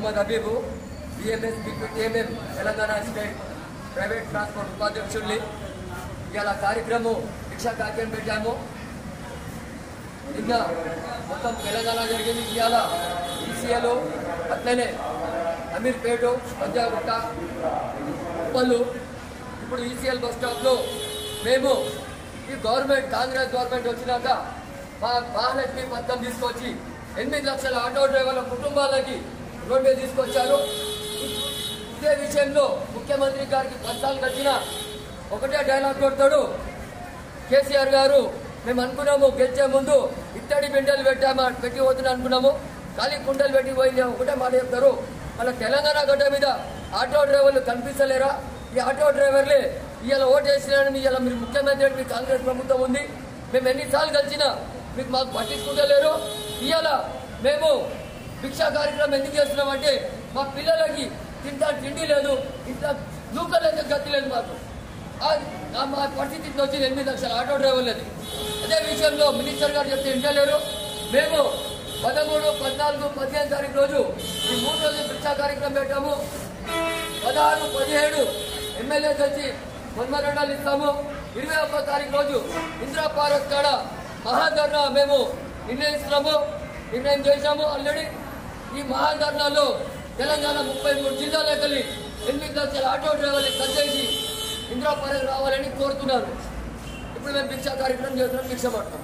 Mohammad Habibu BMS BPTMM Telangana state private transport ఉపాధ్యక్షుల్ని ఇవాళ కార్యక్రమం రిక్షా కార్యక్రమం పెట్టాము. నిన్న మొత్తం తెలంగాణ జరిగింది. ఇవాళ ఈసీఏలో అట్లనే అమీర్పేట, పంజాగుట్ట, ఉప్పల్లు, ఇప్పుడు ఈసీఎల్ బస్ స్టాప్లో మేము ఈ గవర్నమెంట్ కాంగ్రెస్ గవర్నమెంట్ వచ్చినాక మా మహాలక్ష్మి పథకం తీసుకొచ్చి 8 లక్షల ఆటో డ్రైవర్ల కుటుంబాలకి రోడ్ మీద తీసుకొచ్చారు. ఇదే విషయంలో ముఖ్యమంత్రి గారికి 10 సార్లు వచ్చిన ఒకటే డైలాగ్ కొడతాడు. కేసీఆర్ గారు మేము అనుకున్నాము గెలిచే ముందు ఇత్తడి బిండెలు పెట్టి పోతున్నా అనుకున్నాము, ఖాళీ కుండలు పెట్టి పోయి ఒకటే మాట చెప్తారు. మన తెలంగాణ గడ్డ మీద ఆటో డ్రైవర్లు కనిపిస్తలేరా? ఈ ఆటో డ్రైవర్లే ఇవాళ ఓటేసినారని ఇవాళ మీరు ముఖ్యమంత్రి మీ కాంగ్రెస్ ప్రభుత్వం ఉంది. మేము ఎన్నిసార్లు కలిసినా మీకు మాకు పట్టించుకుంటలేరు. ఇవాళ మేము భిక్షా కార్యక్రమం ఎందుకు చేస్తున్నామంటే మా పిల్లలకి తింటా తిండి లేదు, ఇంట్లో నూకలేదు, గతి లేదు. మాకు మా పరిస్థితి వచ్చింది 8 లక్షల ఆటో డ్రైవర్లది. అదే విషయంలో మినిస్టర్ గారు చెప్తే వింటలేరు. మేము 13, 14, 15 తారీఖు రోజు ఈ 3 రోజులు భిక్షా కార్యక్రమం పెట్టాము. 16, 17 ఎమ్మెల్యే వచ్చి మొన్మరణాలు ఇస్తాము. 21 తారీఖు రోజు ఇందిరా పార్క్ కాడ మహాధర్నా మేము నిర్ణయం చేశాము. ఆల్రెడీ ఈ మహాధర్నాలో తెలంగాణ 33 జిల్లాలకు వెళ్ళి 8 లక్షల ఆటో డ్రైవర్లు కట్టేసి ఇందిరా పార్క్ రావాలని కోరుతున్నారు. ఇప్పుడు మేము భిక్షా కార్యక్రమం చేస్తున్నాం, భిక్ష పడతాం.